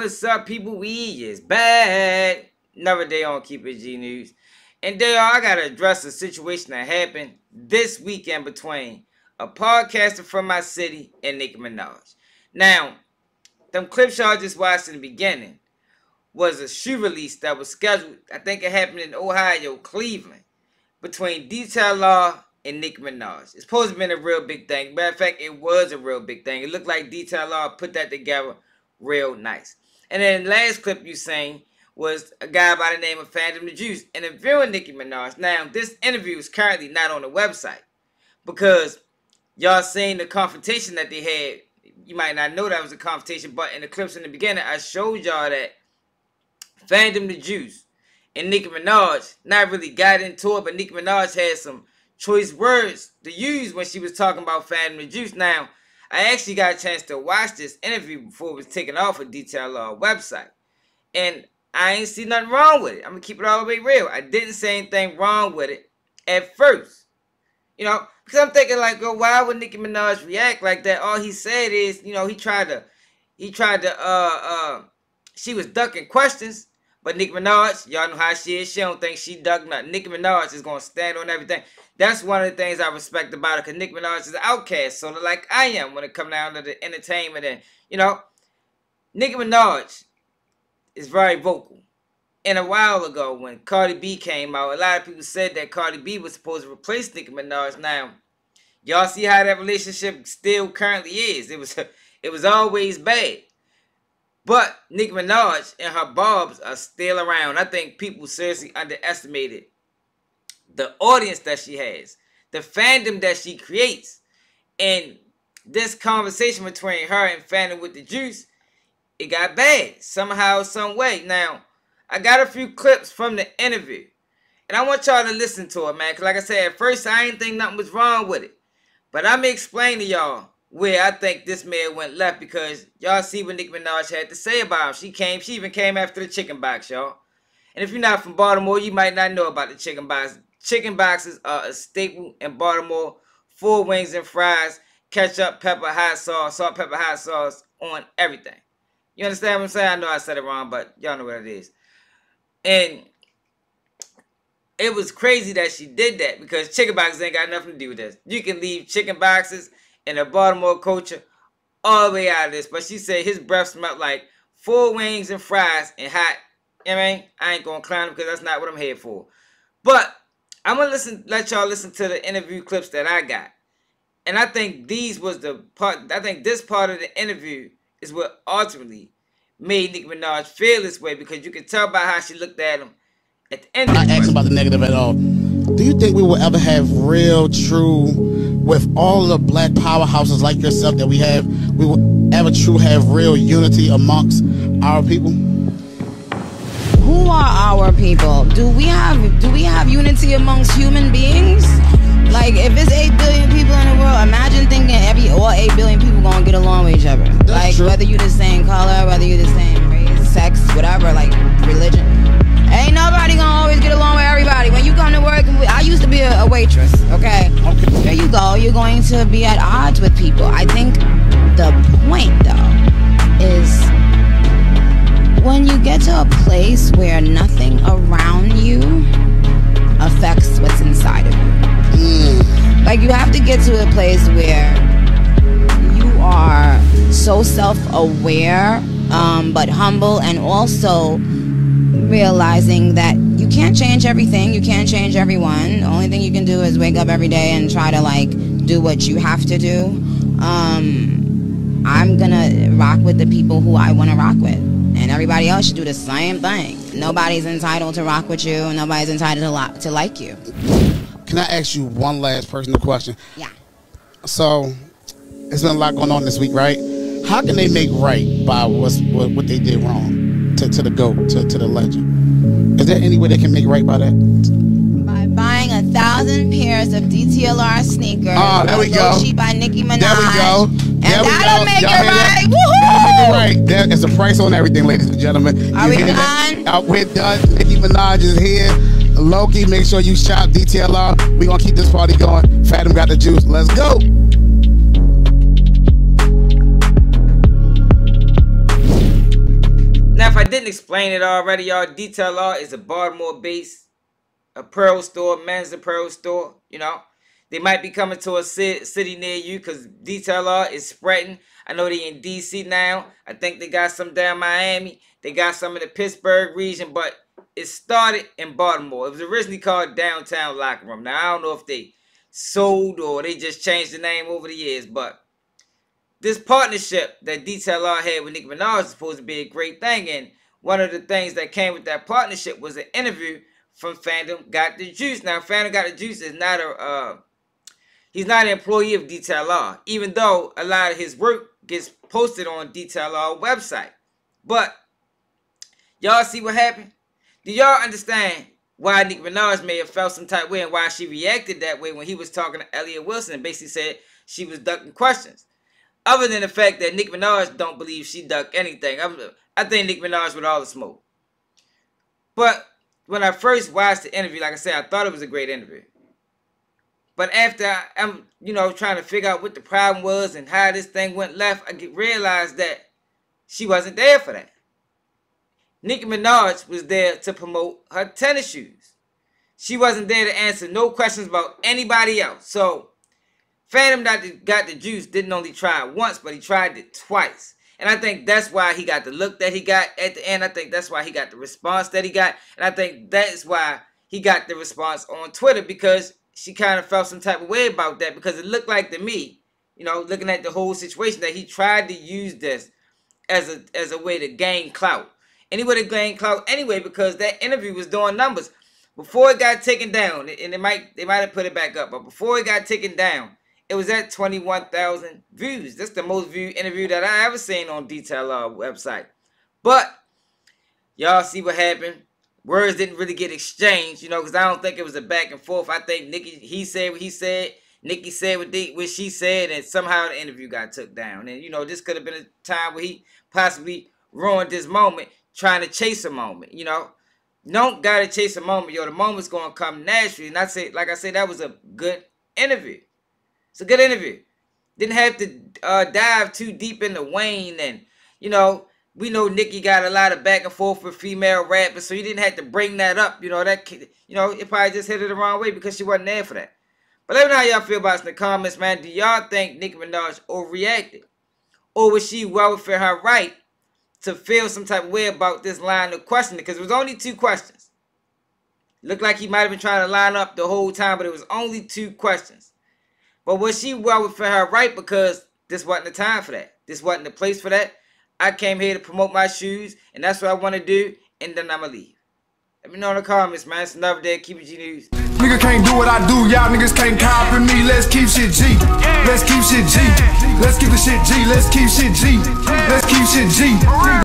what's up, people? We is bad. Another day on Keep It G News. And there, I gotta address a situation that happened this weekend between a podcaster from my city and Nicki Minaj. Now, them clips y'all just watched in the beginning was a shoe release that was scheduled. I think it happened in Ohio, Cleveland, between DTLR and Nicki Minaj. It's supposed to have been a real big thing. Matter of fact, it was a real big thing. It looked like DTLR put that together real nice. And then the last clip you seen was a guy by the name of Phantom the Juice interviewing Nicki Minaj. Now, this interview is currently not on the website because y'all seen the confrontation that they had. You might not know that was a confrontation, but in the clips in the beginning, I showed y'all that Phantom the Juice and Nicki Minaj not really got into it, but Nicki Minaj had some choice words to use when she was talking about Phantom the Juice. Now, I actually got a chance to watch this interview before it was taken off of DTLR website. And I ain't see nothing wrong with it. I'm going to keep it all the way real. I didn't say anything wrong with it at first. You know, because I'm thinking like, oh, why would Nicki Minaj react like that? All he said is, you know, she was ducking questions. But Nicki Minaj, y'all know how she is. She don't think she ducked nothing. Nicki Minaj is going to stand on everything. That's one of the things I respect about her, because Nicki Minaj is an outcast, sort of like I am when it comes down to the entertainment. And, you know, Nicki Minaj is very vocal. And a while ago, when Cardi B came out, a lot of people said that Cardi B was supposed to replace Nicki Minaj. Now, y'all see how that relationship still currently is. It was always bad. But Nicki Minaj and her barbs are still around. I think people seriously underestimated the audience that she has, the fandom that she creates. And this conversation between her and Phantom with the Juice, it got bad somehow, some way. Now, I got a few clips from the interview, and I want y'all to listen to it, man. Because like I said, at first I didn't think nothing was wrong with it. But I'm going to explain to y'all where I think this man went left, because y'all see what Nicki Minaj had to say about him. She even came after the chicken box, y'all. And if you're not from Baltimore, you might not know about the chicken box. Chicken boxes are a staple in Baltimore. 4 wings and fries, ketchup, pepper, hot sauce, salt, pepper, hot sauce on everything. You understand what I'm saying? I know I said it wrong, but y'all know what it is. And it was crazy that she did that, because chicken boxes ain't got nothing to do with this. You can leave chicken boxes and the Baltimore culture all the way out of this. But she said his breath smelled like 4 wings and fries and hot. You know what I mean? I ain't going to clown him, because that's not what I'm here for. But I'm going to let y'all listen to the interview clips that I got. And I think these was the part, I think this part of the interview is what ultimately made Nicki Minaj feel this way, because you can tell by how she looked at him at the end of the not asking about the negative at all. Do you think we will ever have real, true, with all the black powerhouses like yourself that we have, we will ever true have real unity amongst our people? Who are our people? Do we have unity amongst human beings? Like, if it's 8 billion people in the world, imagine thinking all 8 billion people gonna get along with each other. That's like true. Whether you the same color, whether you the same race, sex, whatever, like religion. Ain't nobody gonna always get along with everybody. When you come to work, I used to be a waitress, okay? There you go. You're going to be at odds with people. I think the point, though, is when you get to a place where nothing around you affects what's inside of you. Like, you have to get to a place where you are so self-aware, but humble, and also realizing that you can't change everything, you can't change everyone. The only thing you can do is wake up every day and try to, like, do what you have to do. I'm gonna rock with the people who I want to rock with, and everybody else should do the same thing. Nobody's entitled to rock with you, nobody's entitled to like you. Can I ask you one last personal question? Yeah. So, there's been a lot going on this week, right? How can they make right by what they did wrong to the GOAT, to the legend? Is there any way they can make right by that? By buying 1,000 pairs of DTLR sneakers. Oh, there we go. By Nicki Minaj. There we go. And that'll make it right. That'll make it right. There is a price on everything, ladies and gentlemen. Are we done? We're done. Nicki Minaj is here. Loki, make sure you shop DTLR. We're going to keep this party going. Phantom got the juice. Let's go. if I didn't explain it already, y'all, DTLR is a Baltimore-based apparel store, men's apparel store. You know, they might be coming to a city near you because DTLR is spreading. I know they in DC now. I think they got some down Miami. They got some in the Pittsburgh region, but it started in Baltimore. It was originally called Downtown Locker Room. Now, I don't know if they sold or they just changed the name over the years, but this partnership that DTLR had with Nicki Minaj is supposed to be a great thing, and one of the things that came with that partnership was an interview from Fandom Got the Juice. Now, Fandom Got the Juice is not he's not an employee of DTLR, even though a lot of his work gets posted on DTLR website. But y'all see what happened? Do y'all understand why Nicki Minaj may have felt some type of way and why she reacted that way when he was talking to Elliott Wilson and basically said she was ducking questions? Other than the fact that Nicki Minaj don't believe she ducked anything. I think Nicki Minaj with all the smoke. But when I first watched the interview, like I said, I thought it was a great interview. But after I'm, trying to figure out what the problem was and how this thing went left, I realized that she wasn't there for that. Nicki Minaj was there to promote her tennis shoes. She wasn't there to answer no questions about anybody else. So, Fandom Got the Juice didn't only try it once, but he tried it twice. And I think that's why he got the look that he got at the end. I think that's why he got the response that he got. And I think that's why he got the response on Twitter, because she kind of felt some type of way about that, because it looked like to me, looking at the whole situation, that he tried to use this as a way to gain clout. And he would have gained clout anyway, because that interview was doing numbers. Before it got taken down, and they might have put it back up, but before it got taken down, it was at 21,000 views. That's the most viewed interview that I ever seen on DTLR website. But y'all see what happened. Words didn't really get exchanged, because I don't think it was a back and forth. I think he said what he said, Nicki said what she said, and somehow the interview got took down. And, this could have been a time where he possibly ruined this moment trying to chase a moment, You don't got to chase a moment, The moment's going to come naturally. And like I said, that was a good interview. It's a good interview. Didn't have to dive too deep into Wayne, and, we know Nicki got a lot of back and forth with female rappers, so you didn't have to bring that up. It probably just hit it the wrong way because she wasn't there for that. But let me know how y'all feel about it in the comments, man. Do y'all think Nicki Minaj overreacted? Or was she well within her right to feel some type of way about this line of questioning? Because it was only 2 questions. Looked like he might have been trying to line up the whole time, but it was only 2 questions. But was she well within her right, because this wasn't the time for that? This wasn't the place for that? I came here to promote my shoes, and that's what I want to do, and then I'm going to leave. Let me know in the comments, man. It's another day. Keep it G News. Nigga can't do what I do. Y'all niggas can't copy me. Let's keep shit G. Let's keep shit G. Let's keep the shit G. Let's keep shit G. Let's keep shit G.